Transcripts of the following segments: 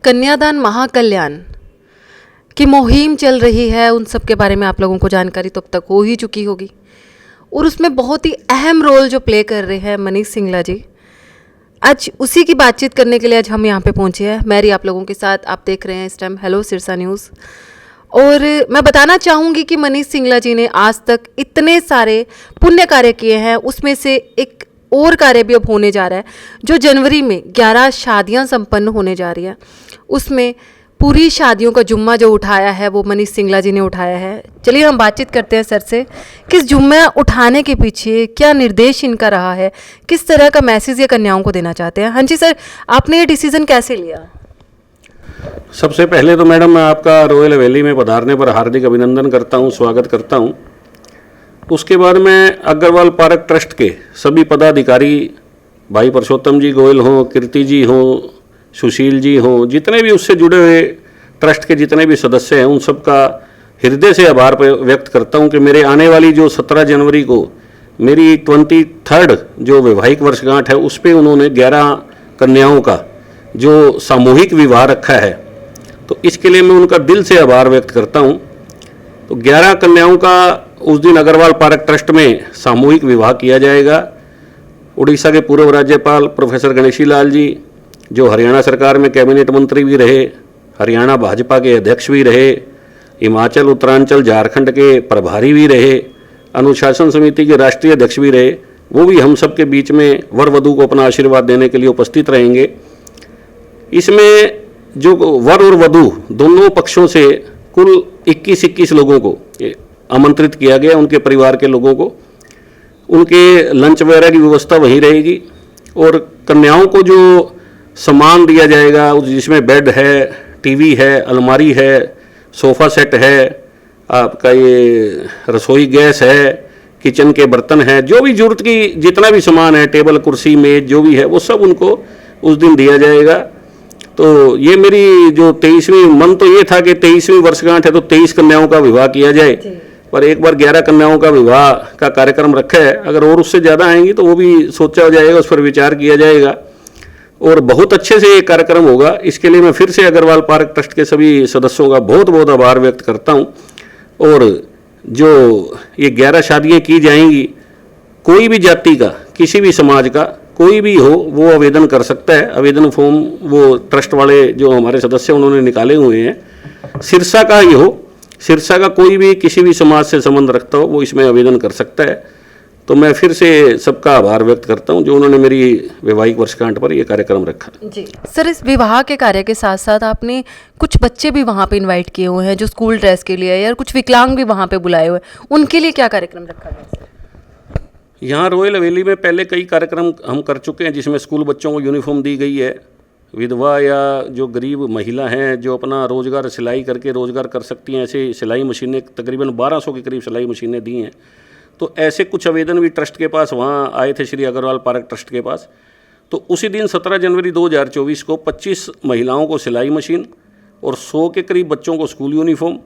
कन्यादान महाकल्याण की मुहिम चल रही है, उन सब के बारे में आप लोगों को जानकारी तो अब तक हो ही चुकी होगी। और उसमें बहुत ही अहम रोल जो प्ले कर रहे हैं मनीष सिंगला जी, आज उसी की बातचीत करने के लिए आज हम यहाँ पे पहुँचे हैं। मैरी आप लोगों के साथ, आप देख रहे हैं इस टाइम हेलो सिरसा न्यूज़। और मैं बताना चाहूँगी कि मनीष सिंगला जी ने आज तक इतने सारे पुण्य कार्य किए हैं, उसमें से एक और कार्य भी अब होने जा रहा है जो जनवरी में 11 शादियां संपन्न होने जा रही है। उसमें पूरी शादियों का जुम्मा जो उठाया है वो मनीष सिंगला जी ने उठाया है। चलिए हम बातचीत करते हैं सर से, किस जुम्मा उठाने के पीछे क्या निर्देश इनका रहा है, किस तरह का मैसेज ये कन्याओं को देना चाहते हैं। हाँ जी सर, आपने ये डिसीजन कैसे लिया? सबसे पहले तो मैडम मैं आपका रॉयल हवेली में पधारने पर हार्दिक अभिनंदन करता हूं, स्वागत करता हूं। उसके बाद मैं अग्रवाल पार्क ट्रस्ट के सभी पदाधिकारी, भाई परसोत्तम जी गोयल हों, कीर्ति जी हों, सुशील जी हों, जितने भी उससे जुड़े हुए ट्रस्ट के जितने भी सदस्य हैं, उन सब का हृदय से आभार व्यक्त करता हूं कि मेरे आने वाली जो 17 जनवरी को मेरी 23rd जो वैवाहिक वर्षगांठ है उस पर उन्होंने 11 कन्याओं का जो सामूहिक विवाह रखा है, तो इसके लिए मैं उनका दिल से आभार व्यक्त करता हूं। तो 11 कन्याओं का उस दिन अग्रवाल पार्क ट्रस्ट में सामूहिक विवाह किया जाएगा। उड़ीसा के पूर्व राज्यपाल प्रोफेसर गणेशी लाल जी, जो हरियाणा सरकार में कैबिनेट मंत्री भी रहे, हरियाणा भाजपा के अध्यक्ष भी रहे, हिमाचल, उत्तरांचल, झारखंड के प्रभारी भी रहे, अनुशासन समिति के राष्ट्रीय अध्यक्ष भी रहे, वो भी हम सब के बीच में वर वधू को अपना आशीर्वाद देने के लिए उपस्थित रहेंगे। इसमें जो वर और वधू दोनों पक्षों से कुल 21 लोगों को आमंत्रित किया गया, उनके परिवार के लोगों को। उनके लंच वगैरह की व्यवस्था वहीं रहेगी और कन्याओं को जो सामान दिया जाएगा जिसमें बेड है, टीवी है, अलमारी है, सोफ़ा सेट है, आपका ये रसोई गैस है, किचन के बर्तन हैं, जो भी जरूरत की जितना भी सामान है, टेबल कुर्सी मेज जो भी है वो सब उनको उस दिन दिया जाएगा। तो ये मेरी जो 23वीं मन तो ये था कि 23वीं वर्षगांठ है तो 23 कन्याओं का विवाह किया जाए, पर एक बार 11 कन्याओं का विवाह का कार्यक्रम रखा है। अगर और उससे ज़्यादा आएंगी तो वो भी सोचा जाएगा, उस पर विचार किया जाएगा और बहुत अच्छे से ये कार्यक्रम होगा। इसके लिए मैं फिर से अग्रवाल पार्क ट्रस्ट के सभी सदस्यों का बहुत बहुत आभार व्यक्त करता हूँ। और जो ये 11 शादियाँ की जाएंगी, कोई भी जाति का, किसी भी समाज का कोई भी हो वो आवेदन कर सकता है। आवेदन फॉर्म वो ट्रस्ट वाले जो हमारे सदस्य उन्होंने निकाले हुए हैं। सिरसा का ही हो, सिरसा का कोई भी किसी भी समाज से संबंध रखता हो वो इसमें आवेदन कर सकता है। तो मैं फिर से सबका आभार व्यक्त करता हूं जो उन्होंने मेरी वैवाहिक वर्षगांठ पर ये कार्यक्रम रखा। जी सर, इस विवाह के कार्य के साथ साथ आपने कुछ बच्चे भी वहाँ पे इनवाइट किए हुए हैं जो स्कूल ड्रेस के लिए, या कुछ विकलांग भी वहाँ पे बुलाए हुए हैं, उनके लिए क्या कार्यक्रम रखा गया? यहाँ रॉयल हवेली में पहले कई कार्यक्रम हम कर चुके हैं जिसमें स्कूल बच्चों को यूनिफॉर्म दी गई है। विधवा या जो गरीब महिला हैं जो अपना रोज़गार सिलाई करके रोज़गार कर सकती हैं, ऐसे सिलाई मशीनें तकरीबन 1200 के करीब सिलाई मशीनें दी हैं। तो ऐसे कुछ आवेदन भी ट्रस्ट के पास वहाँ आए थे, श्री अग्रवाल पार्क ट्रस्ट के पास। तो उसी दिन 17 जनवरी 2024 को 25 महिलाओं को सिलाई मशीन और 100 के करीब बच्चों को स्कूल यूनिफॉर्म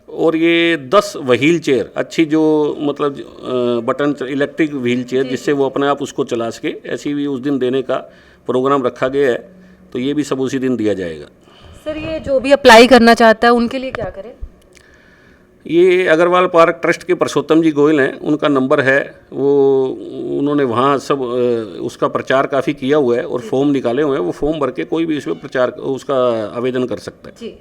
और ये 10 व्हील चेयर, अच्छी जो मतलब बटन इलेक्ट्रिक व्हील चेयर जिससे वो अपने आप उसको चला सके, ऐसी भी उस दिन देने का प्रोग्राम रखा गया है। तो ये भी सब उसी दिन दिया जाएगा। सर, ये जो भी अप्लाई करना चाहता है उनके लिए क्या करें? ये अग्रवाल पार्क ट्रस्ट के परसोत्तम जी गोयल हैं, उनका नंबर है, वो उन्होंने वहाँ सब उसका प्रचार काफ़ी किया हुआ है और फॉर्म निकाले हुए हैं। वो फॉर्म भर के कोई भी इसमें प्रचार उसका आवेदन कर सकता है। जी,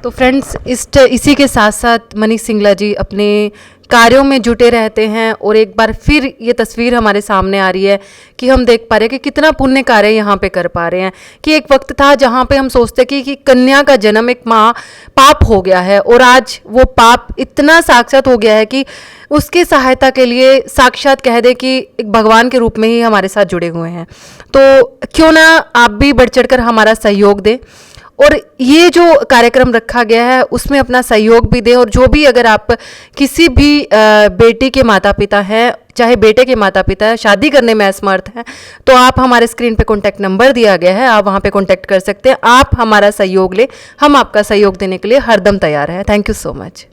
तो फ्रेंड्स, इसी के साथ साथ मनीष सिंगला जी अपने कार्यों में जुटे रहते हैं और एक बार फिर ये तस्वीर हमारे सामने आ रही है कि हम देख पा रहे हैं कि कितना पुण्य कार्य यहाँ पे कर पा रहे हैं। कि एक वक्त था जहाँ पे हम सोचते कि कन्या का जन्म एक माँ पाप हो गया है और आज वो पाप इतना साक्षात हो गया है कि उसकी सहायता के लिए साक्षात कह दे कि एक भगवान के रूप में ही हमारे साथ जुड़े हुए हैं। तो क्यों ना आप भी बढ़ चढ़ कर हमारा सहयोग दें और ये जो कार्यक्रम रखा गया है उसमें अपना सहयोग भी दें। और जो भी अगर आप किसी भी बेटी के माता पिता हैं, चाहे बेटे के माता पिता हैं, शादी करने में असमर्थ हैं, तो आप हमारे स्क्रीन पे कॉन्टैक्ट नंबर दिया गया है, आप वहाँ पे कॉन्टैक्ट कर सकते हैं। आप हमारा सहयोग लें, हम आपका सहयोग देने के लिए हरदम तैयार हैं। Thank you so much.